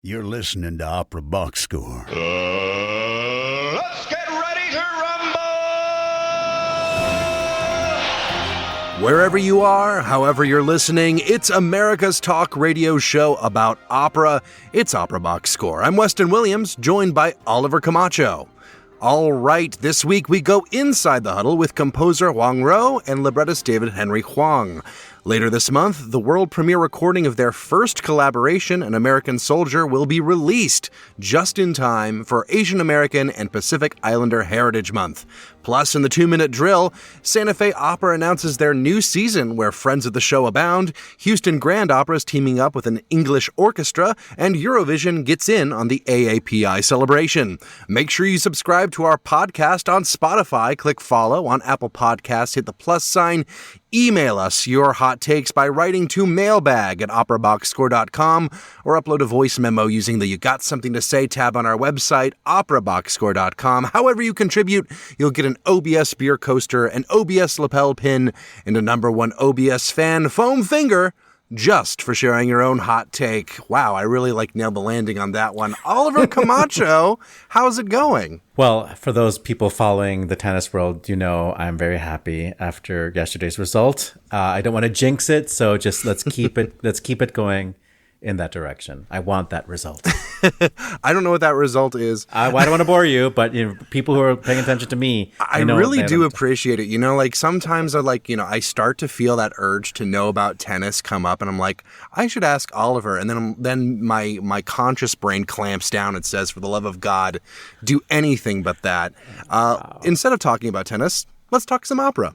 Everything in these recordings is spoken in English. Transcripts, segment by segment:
You're listening to Opera Box Score. Let's get ready to rumble! Wherever you are, however you're listening, it's America's talk radio show about opera. It's Opera Box Score. I'm Weston Williams, joined by Oliver Camacho. All right, this week we go inside the huddle with composer Huang Ruo and librettist David Henry Hwang. Later this month, the world premiere recording of their first collaboration, An American Soldier, will be released just in time for Asian American and Pacific Islander Heritage Month. Plus, in the 2-minute drill, Santa Fe Opera announces their new season where friends of the show abound, Houston Grand Opera is teaming up with an English orchestra, and Eurovision gets in on the AAPI celebration. Make sure you subscribe to our podcast on Spotify, click follow on Apple Podcasts, hit the plus sign, email us your hot takes by writing to mailbag@operaboxscore.com or upload a voice memo using the You Got Something to Say tab on our website, operaboxscore.com. However you contribute, you'll get an OBS beer coaster, an OBS lapel pin, and a #1 OBS fan foam finger just for sharing your own hot take. Wow, I really nailed the landing on that one. Oliver Camacho, how's it going? Well, for those people following the tennis world, you know I'm very happy after yesterday's result. I don't want to jinx it, so just let's keep it going in that direction. I want that result. I don't know what that result is. I don't want to bore you, but people who are paying attention to me, I really do appreciate it. Sometimes I start to feel that urge to know about tennis come up, and I'm like, I should ask Oliver. And then my conscious brain clamps down and says, for the love of God, do anything but that. Instead of talking about tennis, let's talk some opera.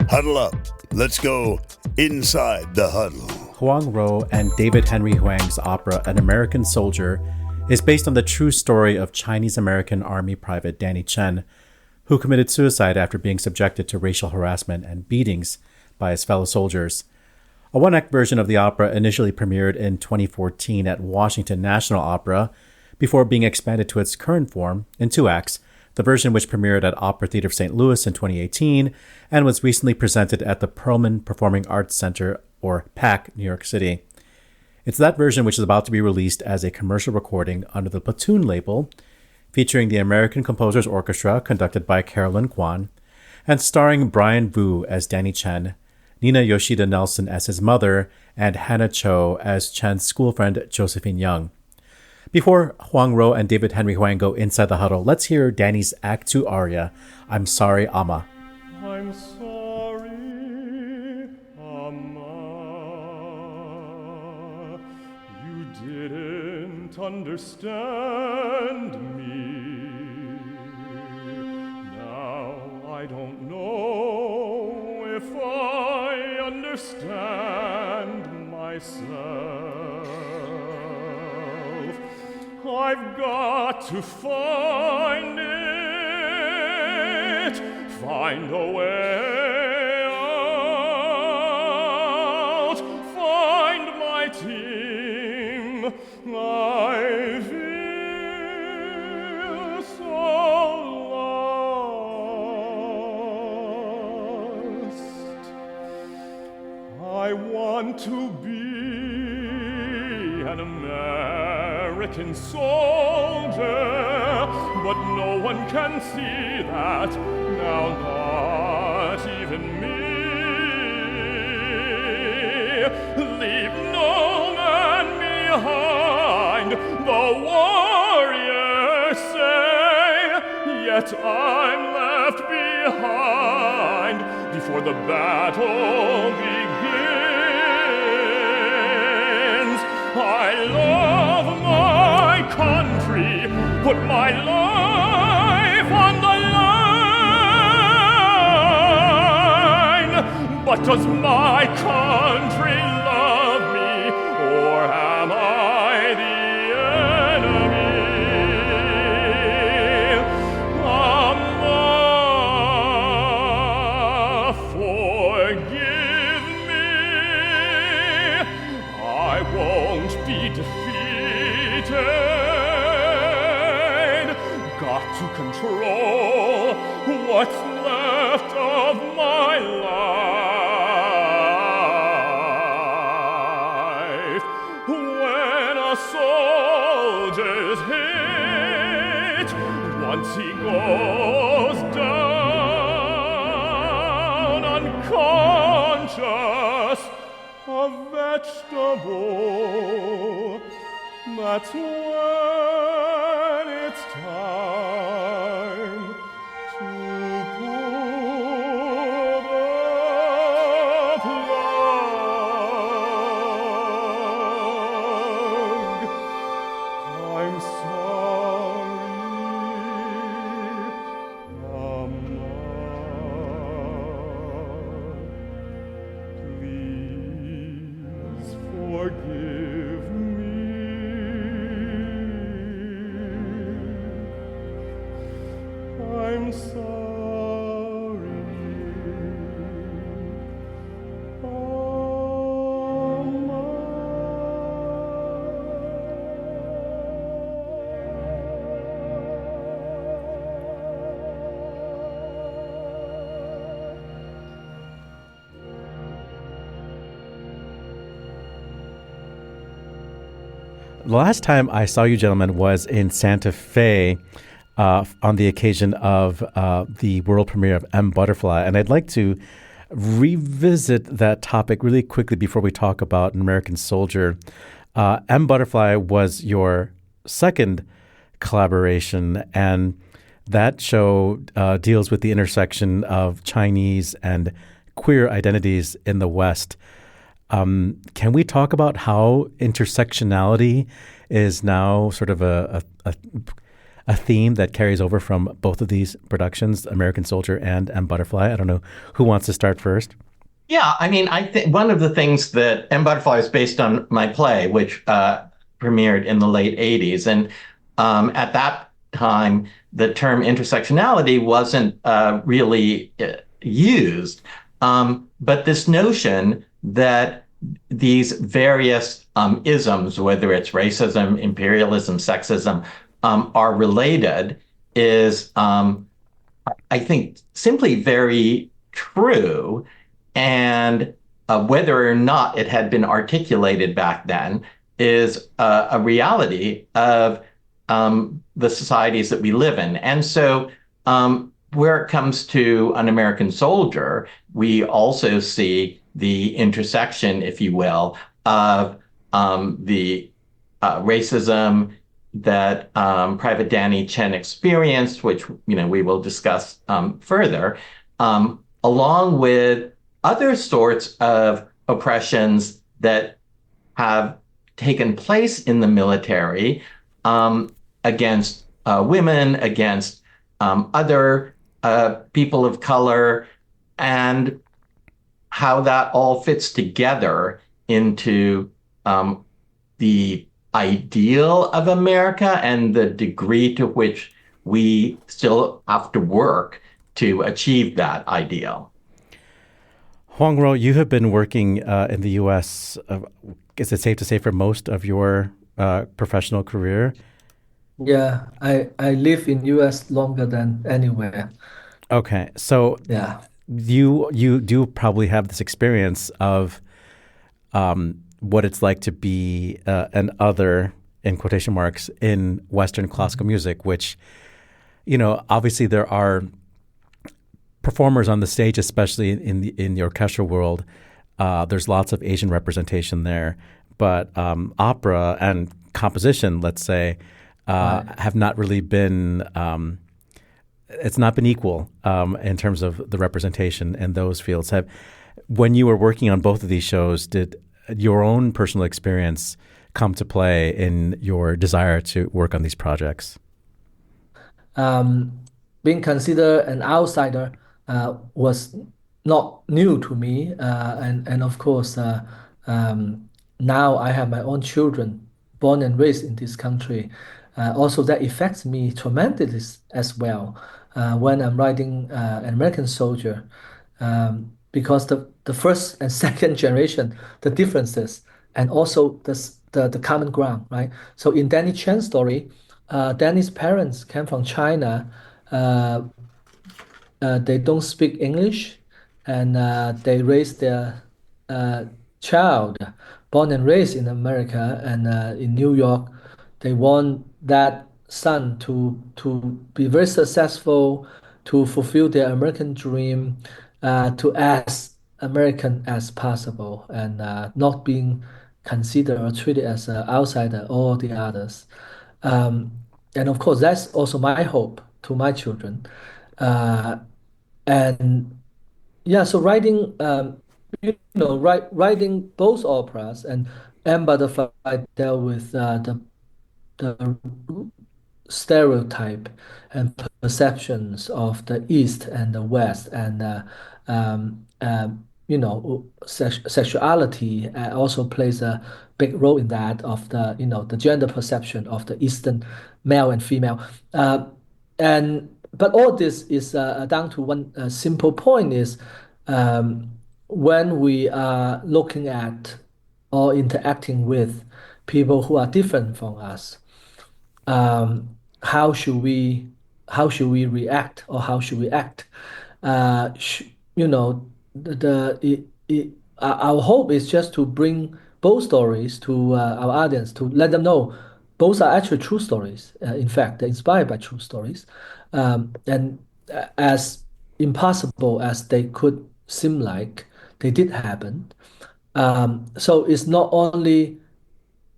Huddle up. Let's go inside the huddle. Huang Ruo and David Henry Hwang's opera, An American Soldier, is based on the true story of Chinese-American Army Private Danny Chen, who committed suicide after being subjected to racial harassment and beatings by his fellow soldiers. A one-act version of the opera initially premiered in 2014 at Washington National Opera, before being expanded to its current form in 2 acts, the version which premiered at Opera Theater of St. Louis in 2018 and was recently presented at the Perlman Performing Arts Center, or PAC, New York City. It's that version which is about to be released as a commercial recording under the Platoon label, featuring the American Composers Orchestra conducted by Carolyn Kwan, and starring Brian Vu as Danny Chen, Nina Yoshida Nelson as his mother, and Hannah Cho as Chen's schoolfriend Josephine Young. Before Huang Ruo and David Henry Hwang go inside the huddle, let's hear Danny's Act 2 aria, I'm Sorry, Amma. I'm sorry, Amma. You didn't understand me. Now I don't know if I understand myself. I've got to find it, find a way out, find my team. I feel so lost. I want to be an American soldier, but no one can see that, now not even me. Leave no man behind, the warriors say, yet I'm left behind before the battle begins. I love my country, put my life on the line. But does my country love me, or am I the enemy? Amma, forgive me. I won't be defeated. Got to control what's left of my life. When a soldier's hit. Once he goes down unconscious, a vegetable, that's when it's time to pull the plug. I'm sorry, Mama. Please forgive me. I'm sorry, The last time I saw you gentlemen was in Santa Fe on the occasion of the world premiere of M. Butterfly. And I'd like to revisit that topic really quickly before we talk about An American Soldier. M. Butterfly was your second collaboration, and that show deals with the intersection of Chinese and queer identities in the West. Can we talk about how intersectionality is now sort of a theme that carries over from both of these productions, American Soldier and M. Butterfly? I don't know who wants to start first. Yeah, I mean, I think one of the things that M. Butterfly is based on my play, which premiered in the late 80s. And at that time, the term intersectionality wasn't really used. But this notion that these various isms, whether it's racism, imperialism, sexism, are related is, I think, simply very true. And whether or not it had been articulated back then is a reality of the societies that we live in. And so where it comes to An American Soldier, we also see the intersection, if you will, of the racism that Private Danny Chen experienced, which we will discuss further, along with other sorts of oppressions that have taken place in the military against women, against other people of color, and how that all fits together into the ideal of America and the degree to which we still have to work to achieve that ideal. Huang Ruo, you have been working in the U.S., is it safe to say, for most of your professional career? Yeah, I live in U.S. longer than anywhere. Okay, so Yeah. you do probably have this experience of what it's like to be an other, in quotation marks, in Western classical music, which, obviously there are performers on the stage, especially in the orchestral world. There's lots of Asian representation there, but opera and composition, let's say, have not really been. It's not been equal in terms of the representation in those fields. When you were working on both of these shows, did your own personal experience come to play in your desire to work on these projects? Being considered an outsider was not new to me, and of course, now I have my own children born and raised in this country. Also, that affects me tremendously as well when I'm writing An American Soldier, because the first and second generation, the differences, and also the common ground, right? So in Danny Chen's story, Danny's parents came from China. They don't speak English, and they raise their child born and raised in America and in New York, they want that son to be very successful, to fulfill their American dream, to as American as possible, and not being considered or treated as an outsider or the others. Um, and of course, that's also my hope to my children. Uh, and yeah, so writing both operas and Butterfly dealt with the stereotype and perceptions of the East and the West, and sexuality also plays a big role in that of the gender perception of the Eastern male and female. And but all this is down to one simple point is when we are looking at or interacting with people who are different from us, um, how should we how should we react or how should we act? Sh you know, our hope is just to bring both stories to our audience to let them know both are actually true stories. In fact, they're inspired by true stories, and as impossible as they could seem like, they did happen. So it's not only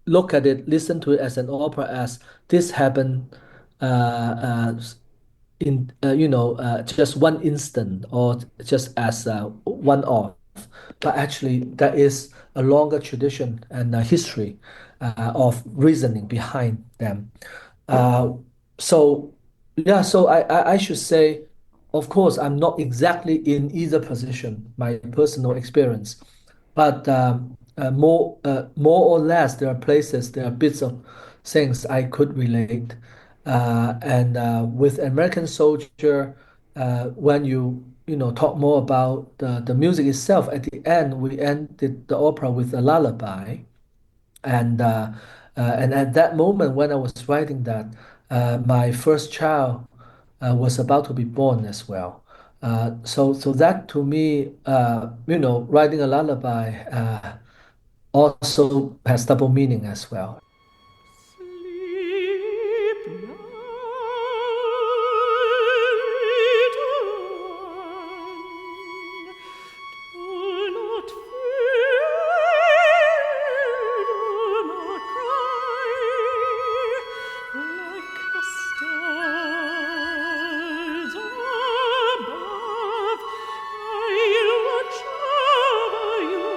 look at it, listen to it as an opera, as this happened uh, uh, in just one instant or just as one off, but actually there is a longer tradition and a history of reasoning behind them. Uh, so yeah, so I should say, of course, I'm not exactly in either position, my personal experience, but more or less, there are places, there are bits of things I could relate. And with American Soldier, when talk more about the music itself, at the end, we ended the opera with a lullaby. And at that moment when I was writing that, my first child was about to be born as well. So that to me, writing a lullaby also has double meaning as well. Sleep now, little one. Do not fear, do not cry, like the stars above. I watch over you.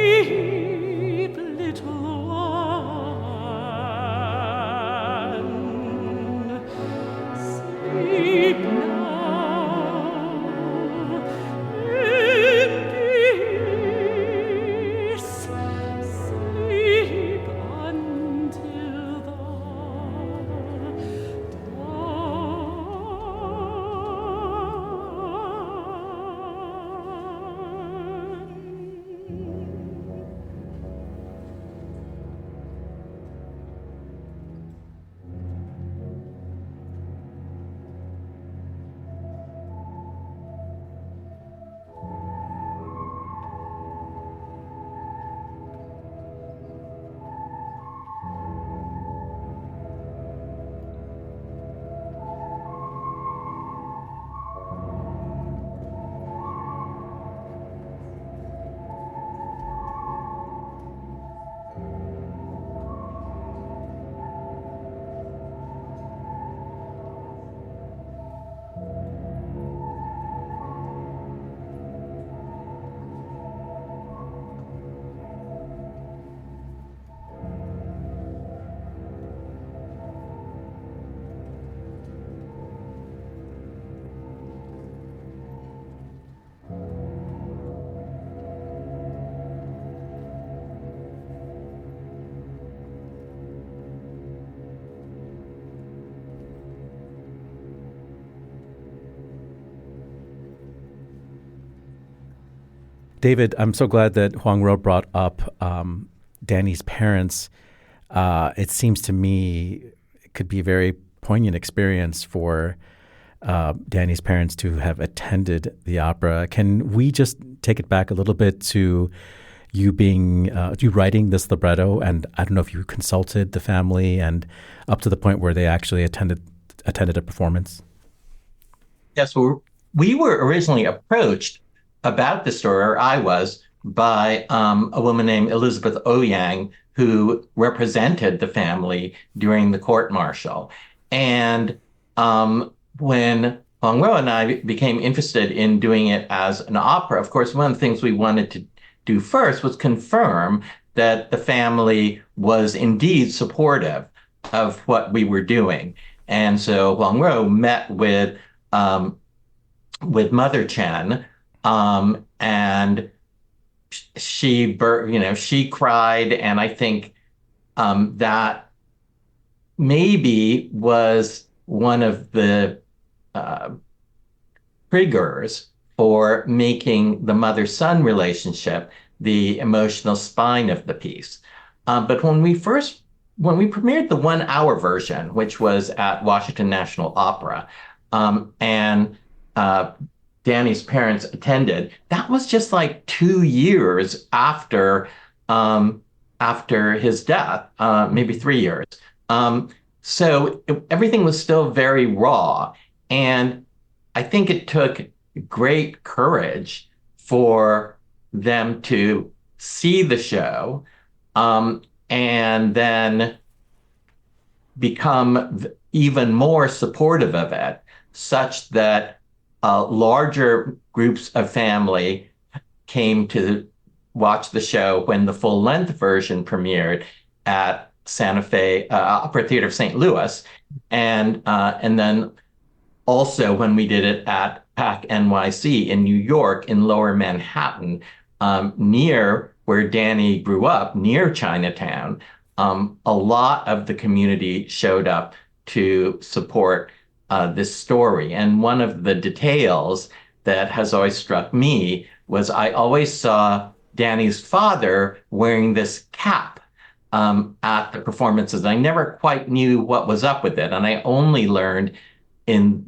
Sleep, little one. David, I'm so glad that Huang Ruo brought up Danny's parents. It seems to me it could be a very poignant experience for Danny's parents to have attended the opera. Can we just take it back a little bit to you writing this libretto? And I don't know if you consulted the family and up to the point where they actually attended a performance. Yes, we were originally approached about the story, or I was, by a woman named Elizabeth Ouyang, who represented the family during the court martial. And when Huang Ruo and I became interested in doing it as an opera, of course, one of the things we wanted to do first was confirm that the family was indeed supportive of what we were doing. And so Huang Ruo met with Mother Chen, and she cried, and I think that maybe was one of the triggers for making the mother-son relationship the emotional spine of the piece. But when we premiered the 1 hour version, which was at Washington National Opera, and Danny's parents attended, that was just like 2 years after his death, maybe 3 years. So everything was still very raw. And I think it took great courage for them to see the show and then become even more supportive of it, such that larger groups of family came to watch the show when the full-length version premiered at Santa Fe Opera Theater of St. Louis, and then also when we did it at PAC NYC in New York, in Lower Manhattan, near where Danny grew up, near Chinatown. A lot of the community showed up to support this story. And one of the details that has always struck me was I always saw Danny's father wearing this cap at the performances. I never quite knew what was up with it. And I only learned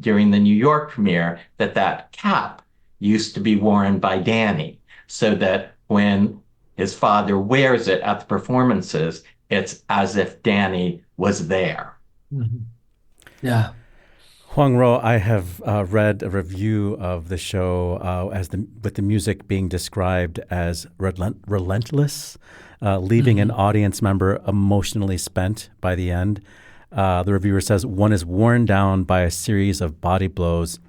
during the New York premiere that cap used to be worn by Danny, so that when his father wears it at the performances, it's as if Danny was there. Mm-hmm. Yeah. Huang Ruo, I have read a review of the show with the music being described as relentless, leaving an audience member emotionally spent by the end. The reviewer says one is worn down by a series of body blows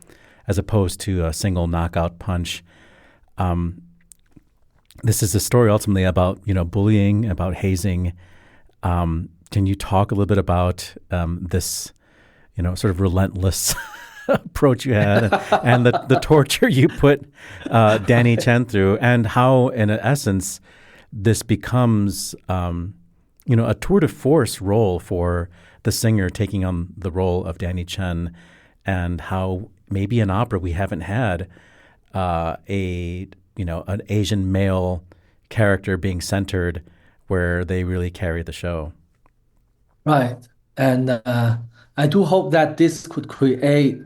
as opposed to a single knockout punch. This is a story ultimately about, bullying, about hazing. Can you talk a little bit about this, sort of relentless approach you had and the torture you put Danny Chen through, and how, in essence, this becomes, a tour de force role for the singer taking on the role of Danny Chen, and how maybe in opera we haven't had an Asian male character being centered where they really carry the show. Right. And I do hope that this could create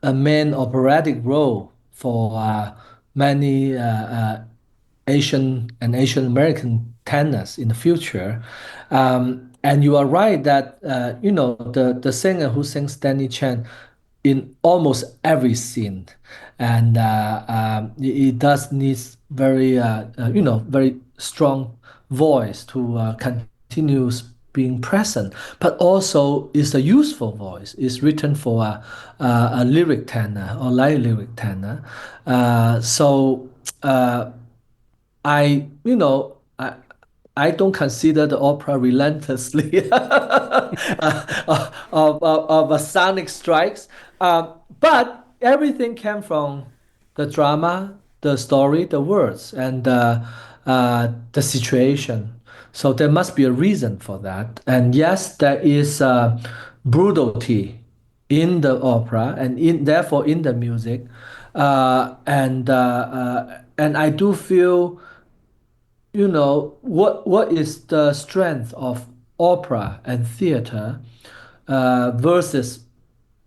a main operatic role for many Asian and Asian American tenors in the future. And you are right that the singer who sings Danny Chen in almost every scene, and it does need very very strong voice to continue being present, but also is a useful voice. It's written for a lyric tenor or light lyric tenor. I don't consider the opera relentlessly of a sonic strikes, but everything came from the drama, the story, the words, and the situation. So there must be a reason for that. And yes, there is brutality in the opera and therefore in the music, and and I do feel, what is the strength of opera and theater versus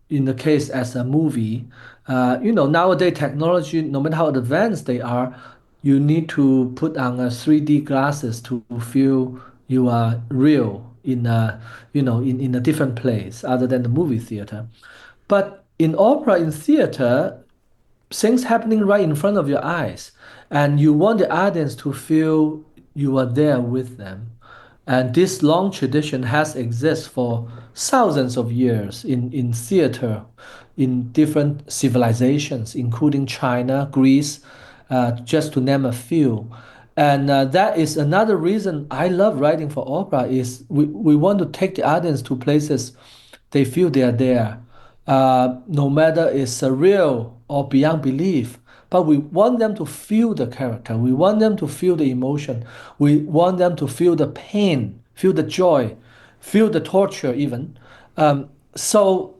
in the case as a movie. Nowadays technology, no matter how advanced they are, you need to put on a 3D glasses to feel you are real in in a different place other than the movie theater. But in opera, in theater, things happening right in front of your eyes, and you want the audience to feel you are there with them. And this long tradition has existed for thousands of years in theater, in different civilizations, including China, Greece, just to name a few. And that is another reason I love writing for opera is we want to take the audience to places they feel they are there, no matter it's surreal or beyond belief. But we want them to feel the character. We want them to feel the emotion. We want them to feel the pain, feel the joy, feel the torture even. So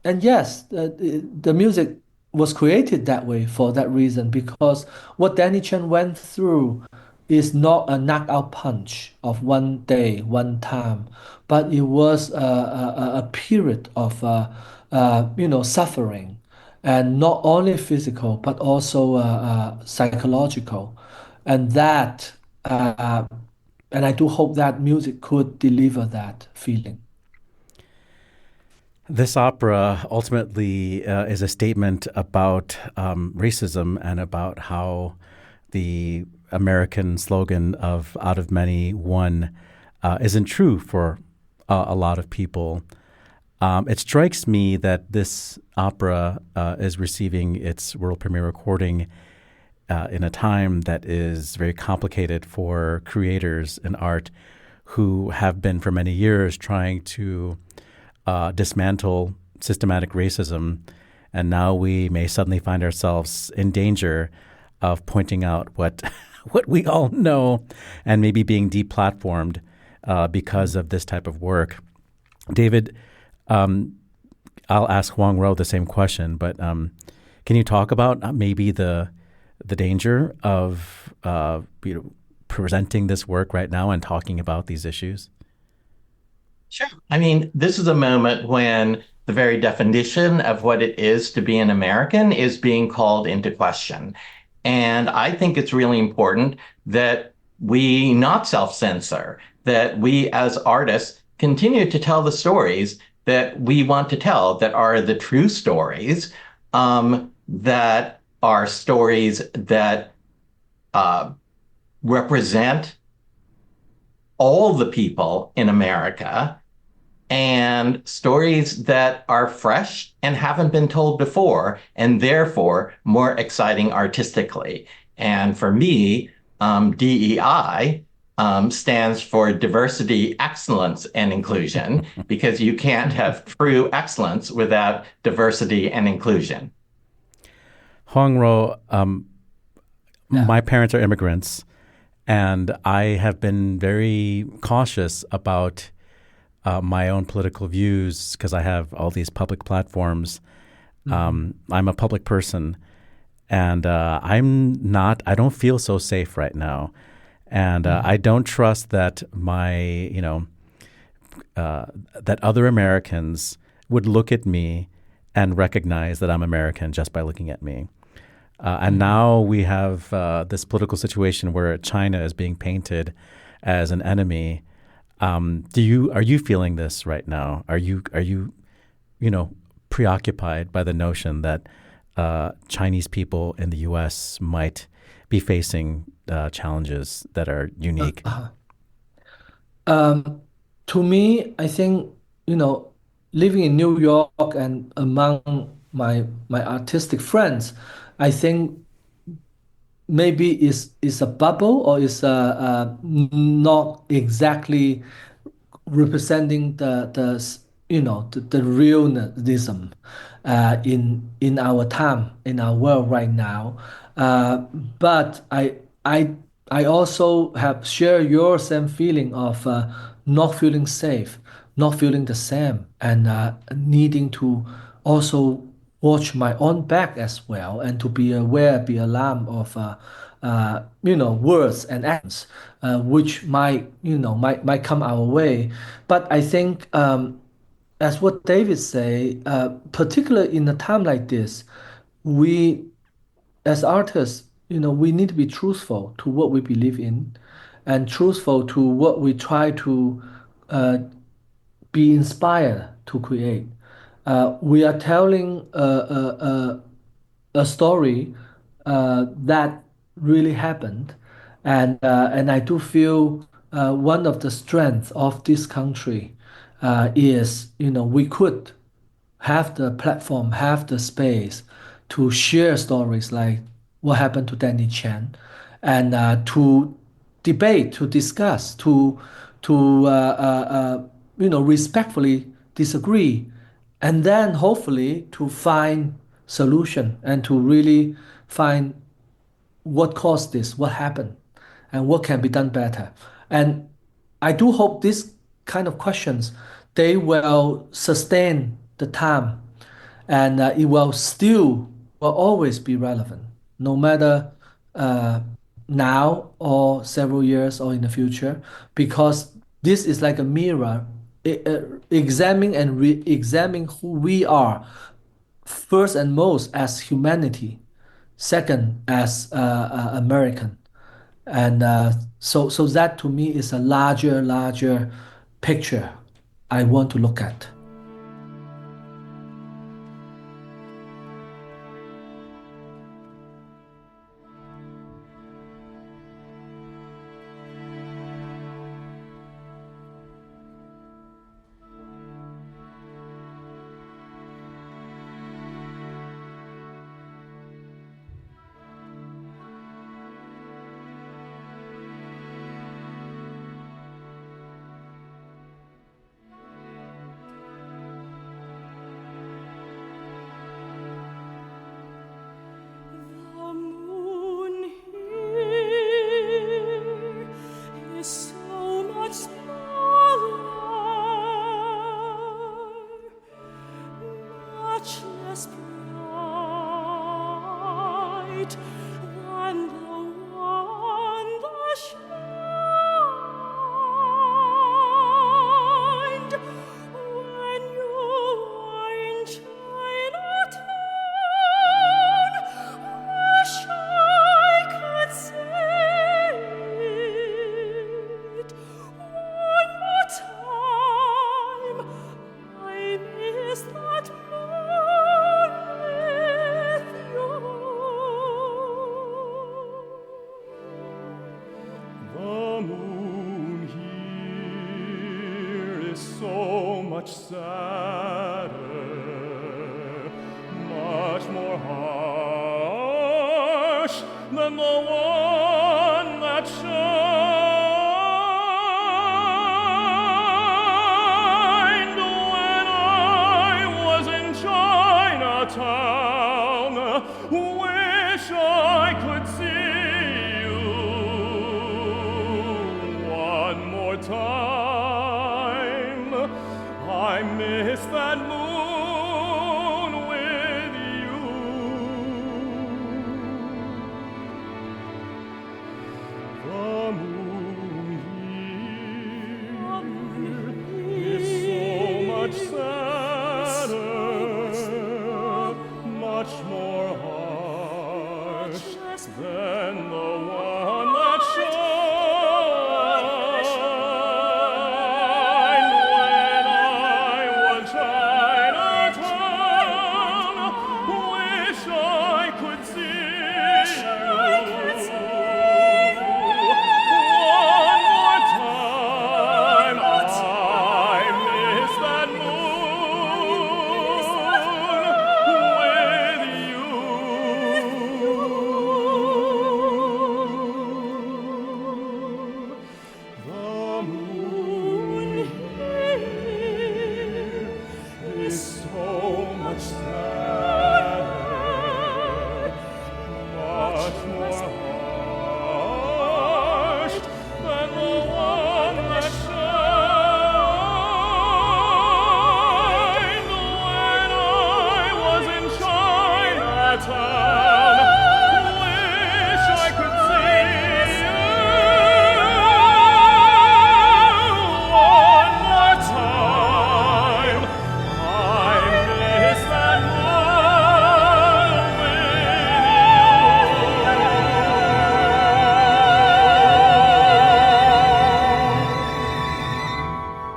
and yes, the music was created that way for that reason, because what Danny Chen went through is not a knockout punch of one day, one time, but it was a period of suffering, and not only physical but also psychological, and that and I do hope that music could deliver that feeling. This opera ultimately is a statement about racism and about how the American slogan of out of many, one isn't true for a lot of people. It strikes me that this opera is receiving its world premiere recording in a time that is very complicated for creators in art who have been for many years trying to dismantle systematic racism, and now we may suddenly find ourselves in danger of pointing out what what we all know and maybe being deplatformed because of this type of work. David, I'll ask Huang Ruo the same question, but can you talk about maybe the danger of presenting this work right now and talking about these issues? Sure. I mean, this is a moment when the very definition of what it is to be an American is being called into question. And I think it's really important that we not self-censor, that we as artists continue to tell the stories that we want to tell, that are the true stories, that are stories that represent all the people in America, and stories that are fresh and haven't been told before, and therefore more exciting artistically. And for me, DEI stands for diversity, excellence, and inclusion, because you can't have true excellence without diversity and inclusion. Huang Ruo, my parents are immigrants, and I have been very cautious about my own political views because I have all these public platforms. I'm a public person, and I don't feel so safe right now. And I don't trust that that other Americans would look at me and recognize that I'm American just by looking at me. And now we have this political situation where China is being painted as an enemy. Are you feeling this right now? Are you preoccupied by the notion that Chinese people in the U.S. might be facing challenges that are unique? To me, I think, living in New York and among my artistic friends, I think maybe is a bubble, or is not exactly representing the realism in our time, in our world right now. But I also have shared your same feeling of not feeling safe, not feeling the same, and needing to also watch my own back as well, and to be aware, be alarmed of words and actions which might come our way. But I think, as what David say, particularly in a time like this, we as artists, we need to be truthful to what we believe in, and truthful to what we try to be inspired to create. We are telling a story that really happened, and I do feel one of the strengths of this country is we could have the platform, have the space to share stories like what happened to Danny Chen, and to debate, to discuss, to respectfully disagree, and then hopefully to find solution and to really find what caused this, what happened, and what can be done better. And I do hope these kind of questions, they will sustain the time, and will always be relevant, no matter now or several years or in the future, because this is like a mirror, examining and re-examining who we are, first and most as humanity, second as American. And so that to me is a larger picture I want to look at.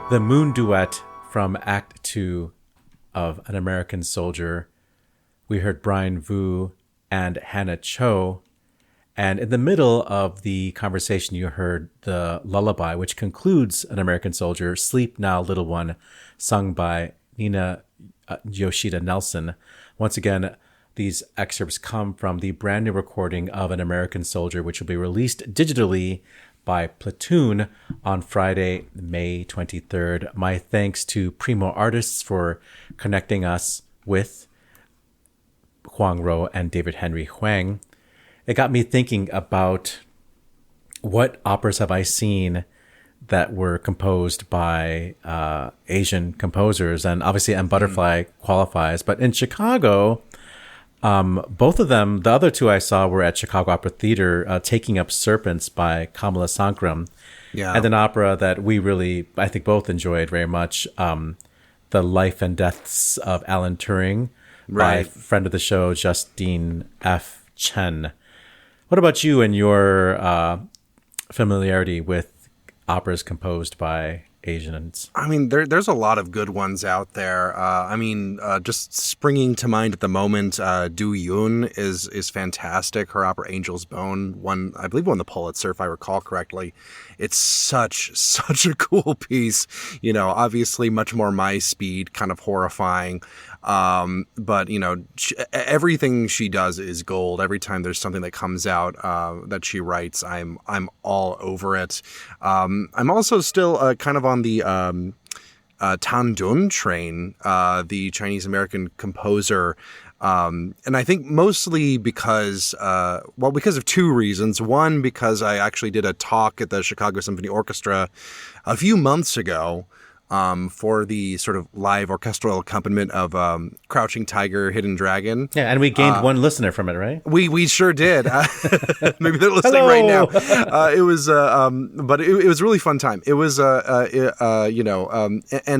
The Moon Duet from Act 2 of An American Soldier. We heard Brian Vu and Hannah Cho. And in the middle of the conversation, you heard the lullaby, which concludes An American Soldier, Sleep Now, Little One, sung by Nina Yoshida Nelson. Once again, these excerpts come from the brand new recording of An American Soldier, which will be released digitally by Platoon on Friday, May 23rd. My thanks to Primo Artists for connecting us with Huang Ruo and David Henry Hwang. It got me thinking about what operas have I seen that were composed by Asian composers, and obviously M. Butterfly qualifies. But in Chicago, both of them, the other two I saw were at Chicago Opera Theater, Taking Up Serpents by Kamala Sankram, and an opera that we really, I think, both enjoyed very much, The Life and Deaths of Alan Turing by friend of the show, Justine F. Chen. What about you and your familiarity with operas composed by Asians? I mean, there's a lot of good ones out there. Just springing to mind at the moment, Du Yun is fantastic. Her opera Angel's Bone I believe won the Pulitzer, if I recall correctly. It's such a cool piece. You know, obviously much more my speed, kind of horrifying. But you know, everything she does is gold. Every time there's something that comes out that she writes, I'm all over it. I'm also still kind of on the Tan Dun train, the Chinese American composer. And I think mostly because of two reasons. One, because I actually did a talk at the Chicago Symphony Orchestra a few months ago for the sort of live orchestral accompaniment of Crouching Tiger, Hidden Dragon. Yeah, and we gained one listener from it, right? We sure did. Maybe they're listening right now. It was, but it was a really fun time. It was, and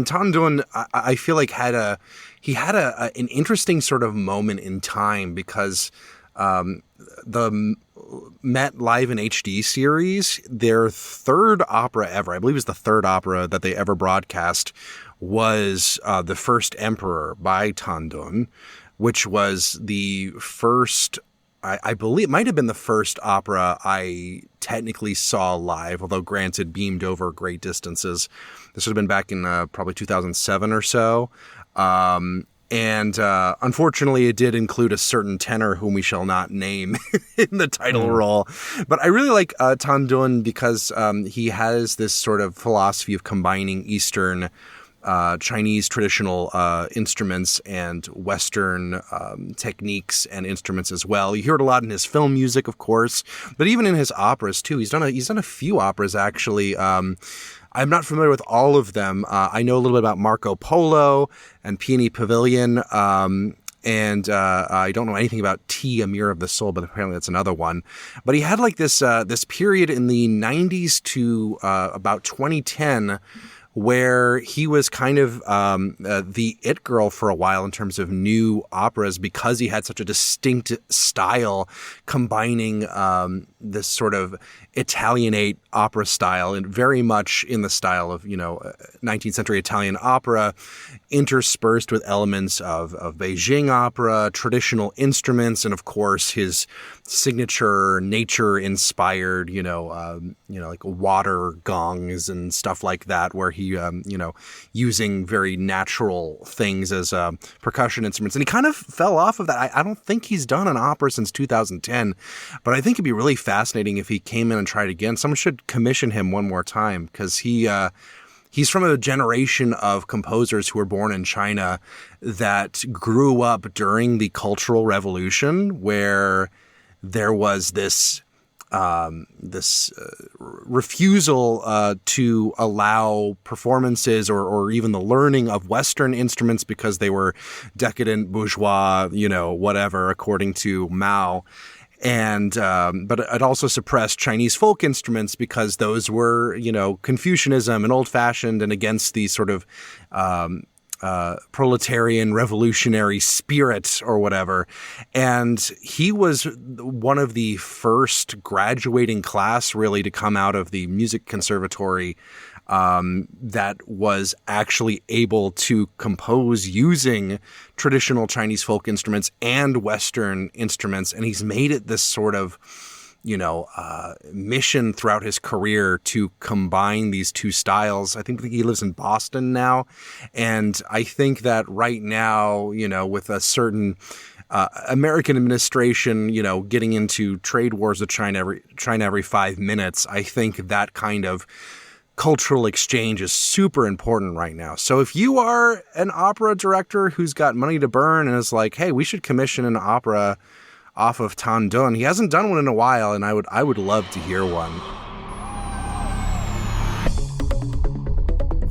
Tan Dun, I feel like had an interesting sort of moment in time because the Met Live in HD series, their third opera ever, I believe it was the third opera that they ever broadcast, was The First Emperor by Tan Dun, which was the first, I believe it might have been the first opera I technically saw live, although granted beamed over great distances. This would have been back in probably 2007 or so. And unfortunately, it did include a certain tenor whom we shall not name in the title role. But I really like Tan Dun because he has this sort of philosophy of combining Eastern Chinese traditional instruments and Western techniques and instruments as well. You hear it a lot in his film music, of course, but even in his operas too. He's done a few operas actually. I'm not familiar with all of them. I know a little bit about Marco Polo and Peony Pavilion, and I don't know anything about T, A Mirror of the Soul, but apparently that's another one. But he had like this period in the 90s to about 2010 where he was kind of the it girl for a while in terms of new operas because he had such a distinct style combining this sort of Italianate opera style and very much in the style of, 19th century Italian opera, interspersed with elements of Beijing opera, traditional instruments, and of course his signature nature-inspired, like water gongs and stuff like that, where he, using very natural things as percussion instruments. And he kind of fell off of that. I don't think he's done an opera since 2010, but I think it'd be really fascinating if he came in and tried again. Someone should commission him one more time because he's from a generation of composers who were born in China that grew up during the Cultural Revolution, where there was this refusal to allow performances or even the learning of Western instruments because they were decadent, bourgeois, whatever, according to Mao. And but it also suppressed Chinese folk instruments because those were, Confucianism and old-fashioned and against the sort of proletarian revolutionary spirit or whatever. And he was one of the first graduating class really to come out of the music conservatory that was actually able to compose using traditional Chinese folk instruments and Western instruments. And he's made it this sort of, mission throughout his career to combine these two styles. I think he lives in Boston now. And I think that right now, with a certain American administration, getting into trade wars with China every 5 minutes, I think that kind of cultural exchange is super important right now. So if you are an opera director who's got money to burn and is like, hey, we should commission an opera off of Tan Dun. He hasn't done one in a while, and I would love to hear one.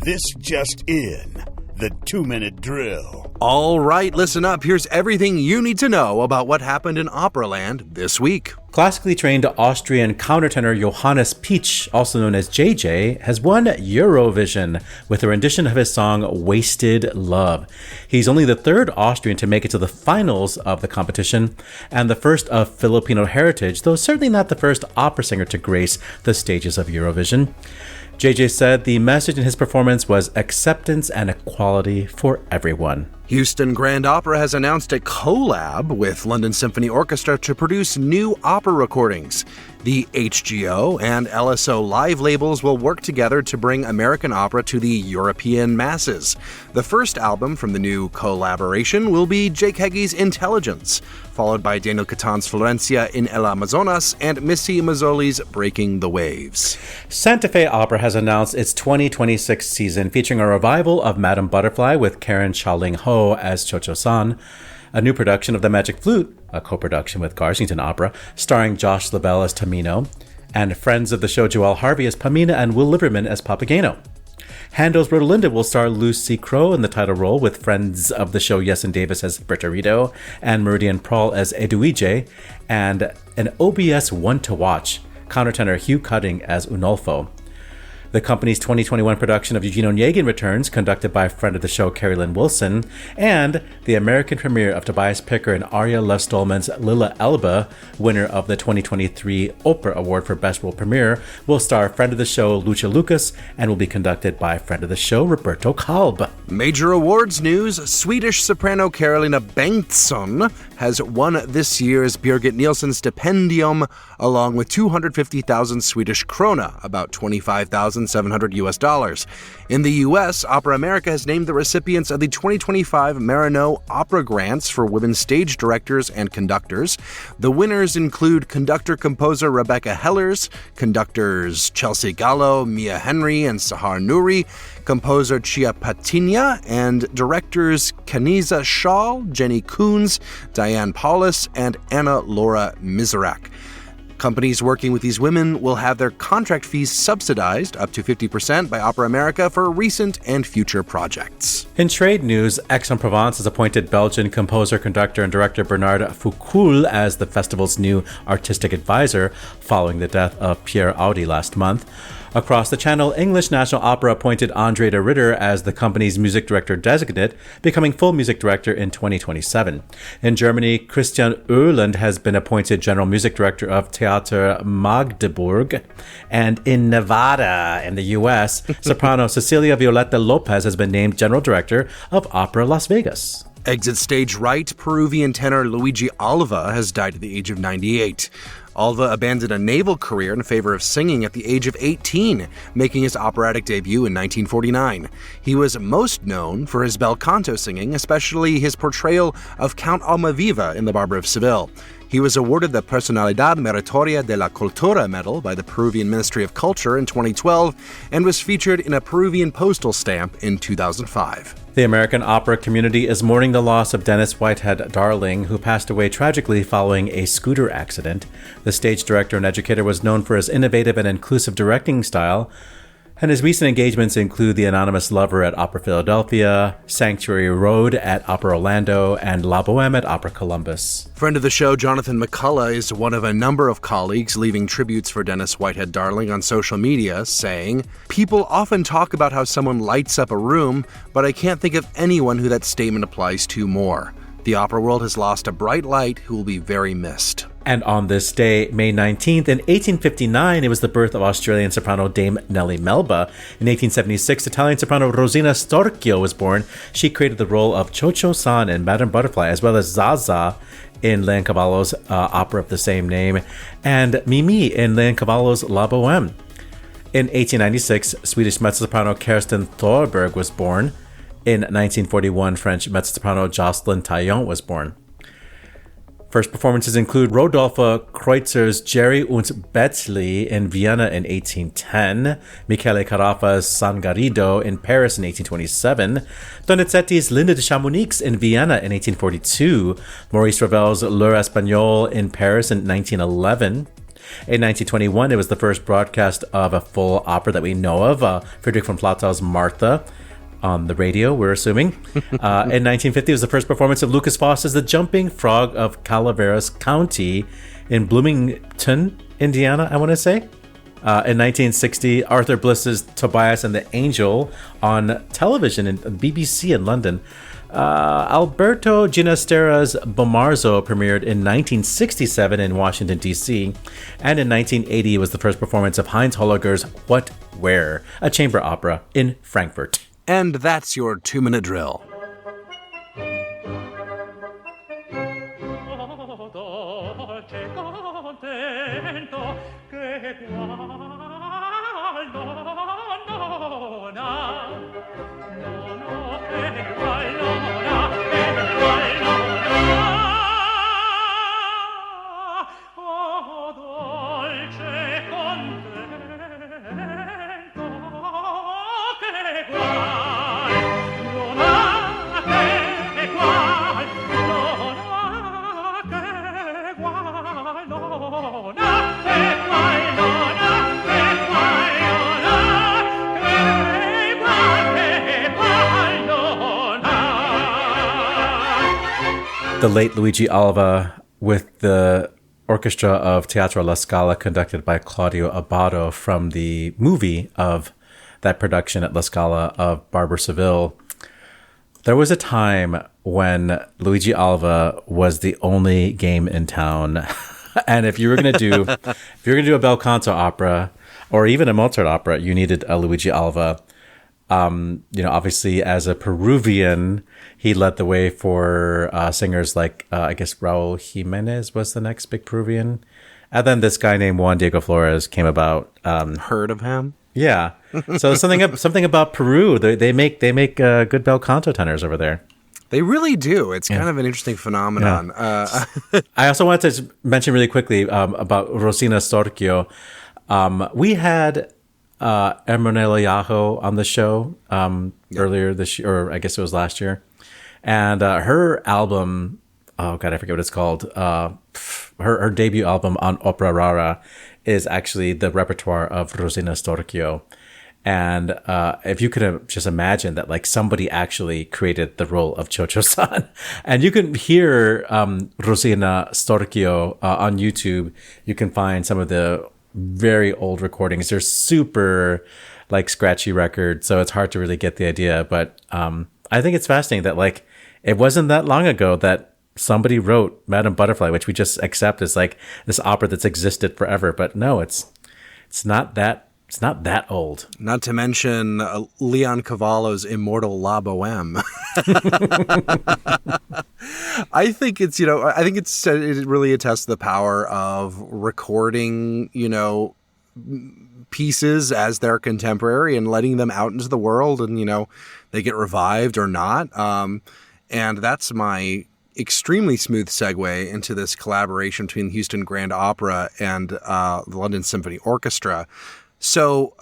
This just in, the 2-minute drill. All right, listen up. Here's everything you need to know about what happened in Operaland this week. Classically trained Austrian countertenor Johannes Pietsch, also known as JJ, has won Eurovision with a rendition of his song Wasted Love. He's only the third Austrian to make it to the finals of the competition and the first of Filipino heritage, though certainly not the first opera singer to grace the stages of Eurovision. JJ said the message in his performance was acceptance and equality for everyone. Houston Grand Opera has announced a collab with London Symphony Orchestra to produce new opera recordings. The HGO and LSO Live labels will work together to bring American opera to the European masses. The first album from the new collaboration will be Jake Heggie's Intelligence, followed by Daniel Catan's Florencia in El Amazonas and Missy Mazzoli's Breaking the Waves. Santa Fe Opera has announced its 2026 season, featuring a revival of Madame Butterfly with Karen Shaoling Ho as Cho-Cho-san, a new production of The Magic Flute, a co-production with Garsington Opera, starring Josh Lavelle as Tamino, and friends of the show Joelle Harvey as Pamina and Will Liverman as Papageno. Handel's Rosalinda will star Lucy Crowe in the title role, with friends of the show Yeson Davis as Bertarito and Meridian Prawl as Eduige, and an OBS one to watch, countertenor Hugh Cutting as Unolfo. The company's 2021 production of Eugene Onegin returns, conducted by friend of the show Carrie Lynn Wilson, and the American premiere of Tobias Picker and Arya Lev Stolman's Lilla Elba, winner of the 2023 Oprah Award for Best World Premiere, will star friend of the show Lucia Lucas and will be conducted by friend of the show Roberto Kalb. Major awards news: Swedish soprano Carolina Bengtsson has won this year's Birgit Nilsson Stipendium, along with 250,000 Swedish krona, about $25,700 US. In the U.S., Opera America has named the recipients of the 2025 Marino Opera Grants for women stage directors and conductors. The winners include conductor-composer Rebecca Hellers, conductors Chelsea Gallo, Mia Henry, and Sahar Nouri, composer Chia Patiña, and directors Kaniza Shaw, Jenny Coons, Diane Paulus, and Anna Laura Miserak. Companies working with these women will have their contract fees subsidized up to 50% by Opera America for recent and future projects. In trade news, Aix-en-Provence has appointed Belgian composer, conductor, and director Bernard Foucault as the festival's new artistic advisor following the death of Pierre Audi last month. Across the channel, English National Opera appointed Andre de Ritter as the company's music director designate, becoming full music director in 2027. In Germany, Christian Oehland has been appointed general music director of Theater Magdeburg. And in Nevada, in the U.S., soprano Cecilia Violeta Lopez has been named general director of Opera Las Vegas. Exit stage right, Peruvian tenor Luigi Alva has died at the age of 98. Alva abandoned a naval career in favor of singing at the age of 18, making his operatic debut in 1949. He was most known for his bel canto singing, especially his portrayal of Count Almaviva in The Barber of Seville. He was awarded the Personalidad Meritoria de la Cultura medal by the Peruvian Ministry of Culture in 2012 and was featured in a Peruvian postal stamp in 2005. The American opera community is mourning the loss of Dennis Whitehead Darling, who passed away tragically following a scooter accident. The stage director and educator was known for his innovative and inclusive directing style, and his recent engagements include The Anonymous Lover at Opera Philadelphia, Sanctuary Road at Opera Orlando, and La Boheme at Opera Columbus. Friend of the show, Jonathan McCullough, is one of a number of colleagues leaving tributes for Dennis Whitehead Darling on social media, saying, "People often talk about how someone lights up a room, but I can't think of anyone who that statement applies to more. The opera world has lost a bright light who will be very missed." And on this day, May 19th, in 1859, it was the birth of Australian soprano Dame Nellie Melba. In 1876, Italian soprano Rosina Storchio was born. She created the role of Cho-Cho-san in Madame Butterfly, as well as Zaza in Leoncavallo's opera of the same name, and Mimi in Leoncavallo's La Bohème. In 1896, Swedish mezzo-soprano Kerstin Thorberg was born. In 1941, French mezzo-soprano Jocelyn Taillon was born. First performances include Rodolphe Kreutzer's Jerry und Betzli in Vienna in 1810, Michele Carafa's San Garrido in Paris in 1827, Donizetti's Linda de Chamonix in Vienna in 1842, Maurice Ravel's L'Heure Espagnole in Paris in 1911. In 1921, it was the first broadcast of a full opera that we know of, Friedrich von Platau's Martha, on the radio, we're assuming. In 1950, it was the first performance of Lucas Foss's The Jumping Frog of Calaveras County in Bloomington, Indiana, I want to say. In 1960, Arthur Bliss's Tobias and the Angel on television in BBC in London. Alberto Ginastera's Bomarzo premiered in 1967 in Washington, D.C. And in 1980, it was the first performance of Heinz Holliger's What, Where, a chamber opera in Frankfurt. And that's your 2-minute drill. The late Luigi Alva with the orchestra of Teatro La Scala conducted by Claudio Abbado from the movie of that production at La Scala of Barber Seville. There was a time when Luigi Alva was the only game in town. And if you were going to do a bel canto opera or even a Mozart opera, you needed a Luigi Alva. Obviously as a Peruvian, he led the way for singers like, I guess Raul Jimenez was the next big Peruvian. And then this guy named Juan Diego Flores came about. Heard of him? Yeah. So something about Peru. They make good bel canto tenors over there. They really do. It's kind of an interesting phenomenon. Yeah. I also wanted to mention really quickly about Rosina Storchio. We had Emanuela Yaho on the show earlier this year, or I guess it was last year. And her album, oh God, I forget what it's called. Her debut album on Opera Rara is actually the repertoire of Rosina Storchio. And if you could just imagine that, like, somebody actually created the role of Cho-Cho-san. And you can hear Rosina Storchio on YouTube. You can find some of the very old recordings. They're super, like, scratchy records, so it's hard to really get the idea. But I think it's fascinating that, like, it wasn't that long ago that somebody wrote Madame Butterfly, which we just accept as, like, this opera that's existed forever. But no, it's not that. It's not that old. Not to mention Leoncavallo's immortal La Bohème. I think it really attests to the power of recording, pieces as their contemporary and letting them out into the world, and they get revived or not. And that's my extremely smooth segue into this collaboration between the Houston Grand Opera and the London Symphony Orchestra. So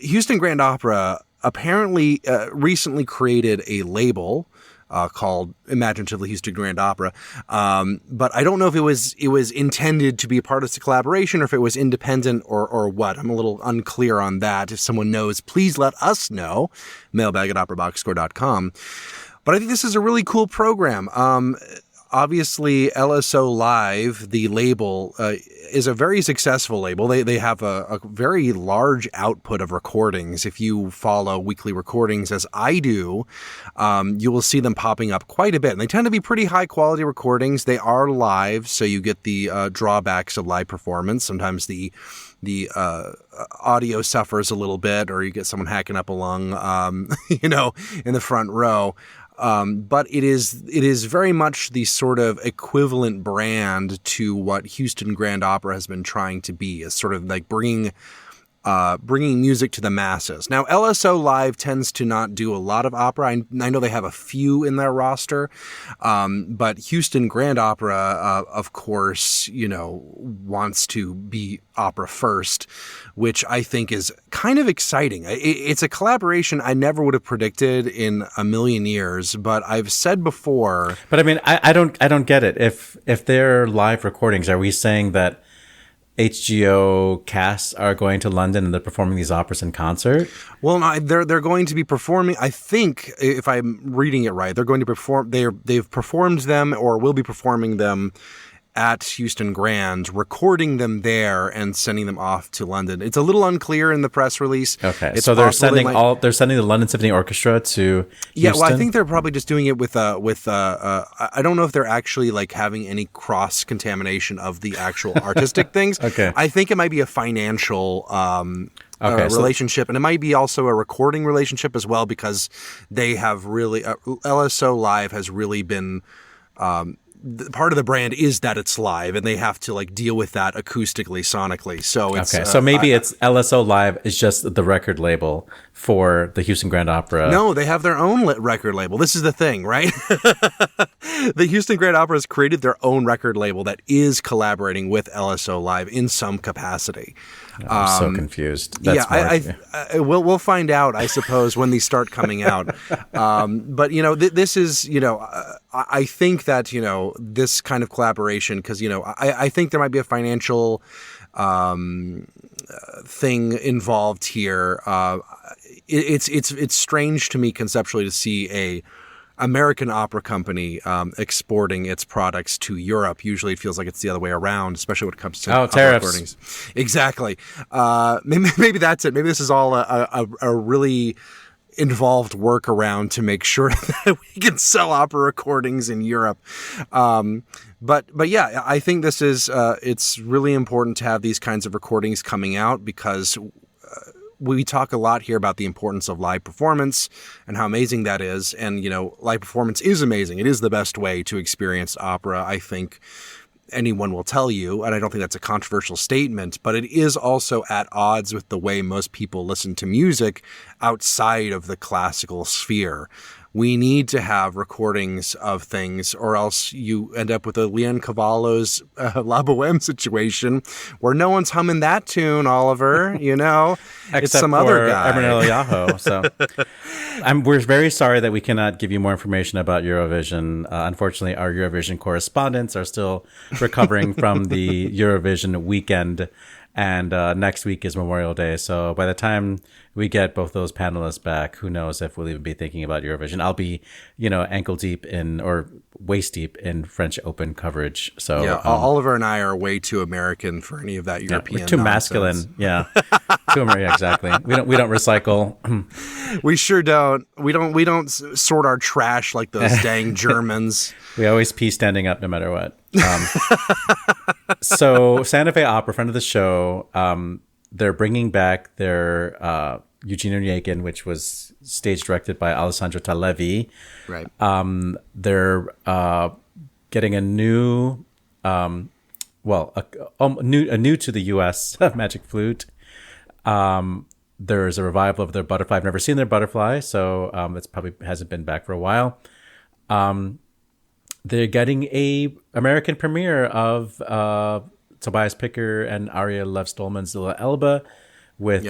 Houston Grand Opera apparently recently created a label called Imaginatively Houston Grand Opera, but I don't know if it was intended to be a part of this collaboration or if it was independent or what. I'm a little unclear on that. If someone knows, please let us know. Mailbag at operaboxscore.com. But I think this is a really cool program. obviously LSO Live, the label, is a very successful label. They have a very large output of recordings. If you follow weekly recordings, as I do, you will see them popping up quite a bit. And they tend to be pretty high quality recordings. They are live, so you get the drawbacks of live performance. Sometimes the audio suffers a little bit, or you get someone hacking up a lung, in the front row. But it is very much the sort of equivalent brand to what Houston Grand Opera has been trying to be, is sort of like bringing music to the masses. Now, LSO Live tends to not do a lot of opera. I know they have a few in their roster, but Houston Grand Opera, of course, wants to be opera first, which I think is kind of exciting. It's a collaboration I never would have predicted in a million years, but I've said before. But I mean, I don't get it. If they're live recordings, are we saying that HGO casts are going to London and they're performing these operas in concert? Well, no, they're going to be performing. I think, if I'm reading it right, they're going to perform. They've performed them or will be performing them at Houston Grand, recording them there and sending them off to London. It's a little unclear in the press release. Okay, so they're sending the London Symphony Orchestra to Houston? Yeah, well, I think they're probably just doing it with I don't know if they're actually like having any cross contamination of the actual artistic things. Okay, I think it might be a financial relationship, and it might be also a recording relationship as well, because they have really LSO Live has really been. Part of the brand is that it's live, and they have to like deal with that acoustically, sonically. So it's okay. So maybe it's LSO Live is just the record label for the Houston Grand Opera. No, they have their own record label. This is the thing, right? The Houston Grand Opera has created their own record label that is collaborating with LSO Live in some capacity. I'm so confused. That's we'll find out, I suppose, when these start coming out. But this is I think that this kind of collaboration, because I think there might be a financial thing involved here. It's strange to me conceptually to see a American opera company exporting its products to Europe. Usually it feels like it's the other way around, especially when it comes to tariffs. Recordings. Exactly. Maybe that's it. Maybe this is all a really involved workaround to make sure that we can sell opera recordings in Europe. But yeah, I think this is it's really important to have these kinds of recordings coming out, because we talk a lot here about the importance of live performance and how amazing that is. And, live performance is amazing. It is the best way to experience opera, I think anyone will tell you. And I don't think that's a controversial statement, but it is also at odds with the way most people listen to music outside of the classical sphere. We need to have recordings of things, or else you end up with a Leon Cavallo's La Boheme situation where no one's humming that tune, Oliver, Except it's some other guy. Emanuele Aho. So we're very sorry that we cannot give you more information about Eurovision. Unfortunately, our Eurovision correspondents are still recovering from the Eurovision weekend. And next week is Memorial Day. So by the time we get both those panelists back, who knows if we'll even be thinking about Eurovision. I'll be, ankle deep or waist deep in French Open coverage. So yeah, Oliver and I are way too American for any of that European we're too nonsense. Masculine. Yeah. Too American, exactly. We don't recycle. We sure don't. We don't sort our trash like those dang Germans. We always pee standing up no matter what. So Santa Fe Opera, friend of the show, they're bringing back their Eugene Onegin, which was stage directed by Alessandro Talevi. Right. They're getting a new, a new to the U.S. Magic Flute. There's a revival of their Butterfly. I've never seen their Butterfly, so it's probably hasn't been back for a while. They're getting a American premiere of Tobias Picker and Aria Lev Stolman's Zilla Elba with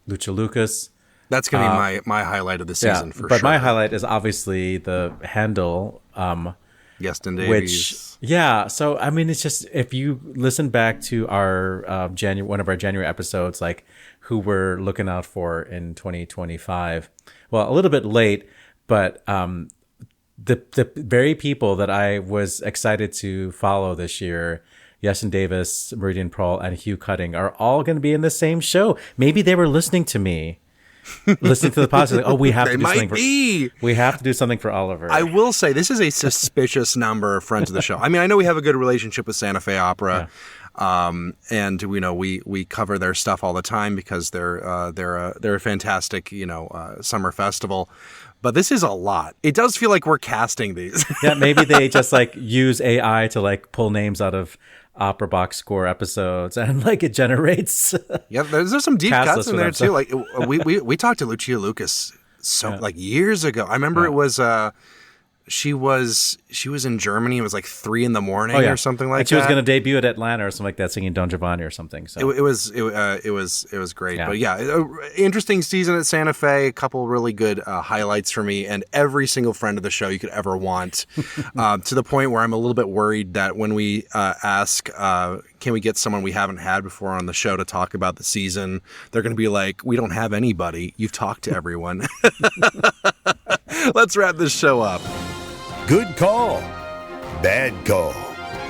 Lucia Lucas. That's going to be my highlight of the season for sure. But my highlight is obviously the Handel. Yeston Davies. So I mean, it's just, if you listen back to our one of our January episodes, like who we're looking out for in 2025. Well, a little bit late, but the very people that I was excited to follow this year, Yeshin Davis, Meridian Pearl, and Hugh Cutting, are all going to be in the same show. Maybe they were listening to me, listening to the podcast. Like, oh, we have to do something. We have to do something for Oliver. I will say this is a suspicious number of friends of the show. I mean, I know we have a good relationship with Santa Fe Opera. Yeah. And we cover their stuff all the time because they're a fantastic summer festival. But this is a lot. It does feel like we're casting these. Yeah, maybe they just like use AI to like pull names out of Opera Box Score episodes and like it generates. Yeah, there's some deep cuts in there too. Like we talked to Lucia Lucas like years ago. I remember it was she was in Germany. It was like 3 a.m. or something like that. She was going to debut at Atlanta or something like that, singing Don Giovanni or something. So it was great. Yeah. But yeah, interesting season at Santa Fe. A couple really good highlights for me, and every single friend of the show you could ever want. To the point where I'm a little bit worried that when we ask, can we get someone we haven't had before on the show to talk about the season, they're going to be like, we don't have anybody. You've talked to everyone. Let's wrap this show up. Good call, bad call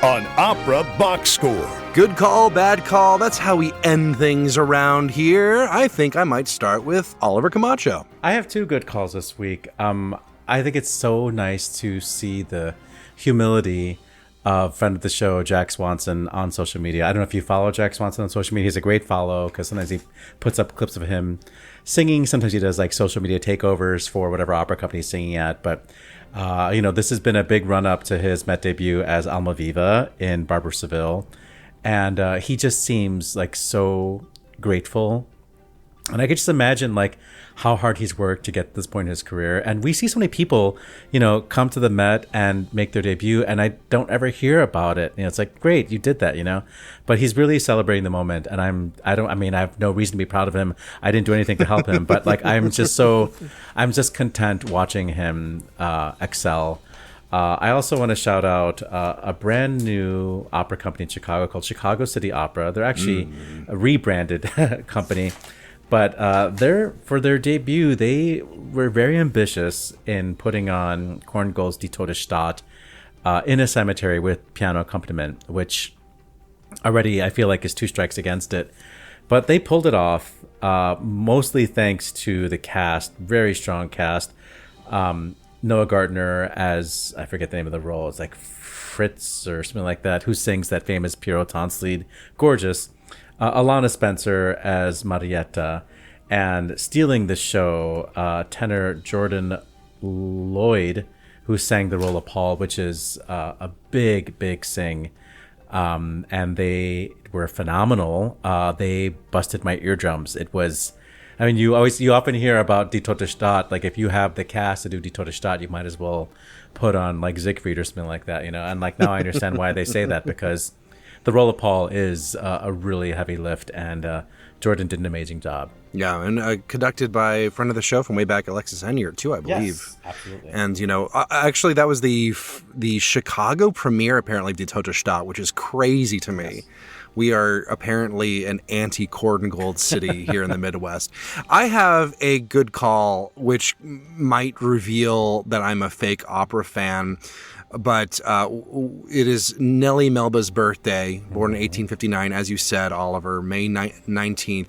on Opera Box Score. Good call, bad call. That's how we end things around here. I think I might start with Oliver Camacho. I have 2 good calls this week. I think it's so nice to see the humility of friend of the show, Jack Swanson, on social media. I don't know if you follow Jack Swanson on social media. He's a great follow because sometimes he puts up clips of him singing. Sometimes he does like social media takeovers for whatever opera company he's singing at. But this has been a big run up to his Met debut as Almaviva in Barbara Seville. And he just seems like so grateful. And I could just imagine like how hard he's worked to get to this point in his career. And we see so many people, come to the Met and make their debut, and I don't ever hear about it. It's like, great, you did that, But he's really celebrating the moment, and I have no reason to be proud of him. I didn't do anything to help him, but like I'm just content watching him excel. I also want to shout out a brand new opera company in Chicago called Chicago City Opera. They're actually a rebranded company. But for their debut, they were very ambitious in putting on Korngold's Die Tote Stadt in a cemetery with piano accompaniment, which already I feel like is 2 strikes against it. But they pulled it off, mostly thanks to the cast, very strong cast. Noah Gardner as, I forget the name of the role, it's like Fritz or something like that, who sings that famous Pierrot Tanzlied, gorgeous. Alana Spencer as Marietta, and stealing the show, tenor Jordan Lloyd, who sang the role of Paul, which is a big, big sing. And they were phenomenal. They busted my eardrums. It was, you often hear about Die Tote Stadt. Like if you have the cast to do Die Tote Stadt, you might as well put on like Siegfried or something like that, And like now I understand why they say that, because the role of Paul is a really heavy lift, and Jordan did an amazing job. Yeah, and conducted by a friend of the show from way back, Alexis Enyart, too, I believe. Yes, absolutely. And, actually, that was the Chicago premiere, apparently, of Die Tote Stadt, which is crazy to me. Yes. We are apparently an anti-Korngold city here in the Midwest. I have a good call, which might reveal that I'm a fake opera fan. But it is Nellie Melba's birthday, born in 1859, as you said, Oliver, May 19th.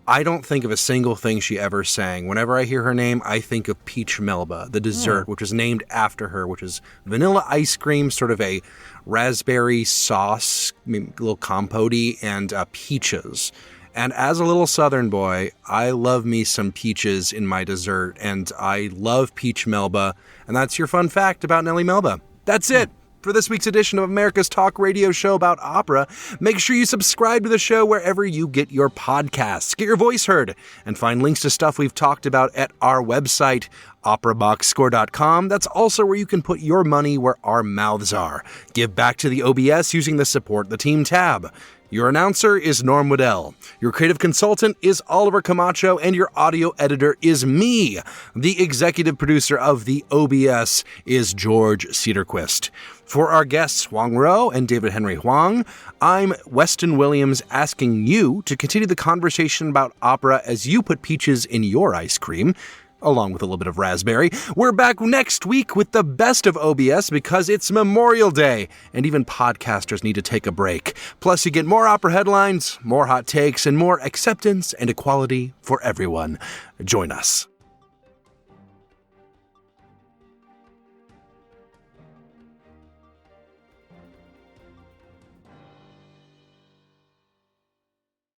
I don't think of a single thing she ever sang. Whenever I hear her name, I think of Peach Melba, the dessert, which is named after her, which is vanilla ice cream, sort of a raspberry sauce, little compote-y, and peaches. And as a little Southern boy, I love me some peaches in my dessert, and I love Peach Melba, and that's your fun fact about Nellie Melba. That's it for this week's edition of America's Talk Radio Show about opera. Make sure you subscribe to the show wherever you get your podcasts. Get your voice heard and find links to stuff we've talked about at our website, operaboxscore.com. That's also where you can put your money where our mouths are. Give back to the OBS using the Support the Team tab. Your announcer is Norm Waddell. Your creative consultant is Oliver Camacho, and your audio editor is me. The executive producer of the OBS is George Cedarquist. For our guests, Huang Ruo and David Henry Hwang, I'm Weston Williams, asking you to continue the conversation about opera as you put peaches in your ice cream. along with a little bit of raspberry. We're back next week with the best of OBS because it's Memorial Day, and even podcasters need to take a break. Plus, you get more opera headlines, more hot takes, and more acceptance and equality for everyone. Join us.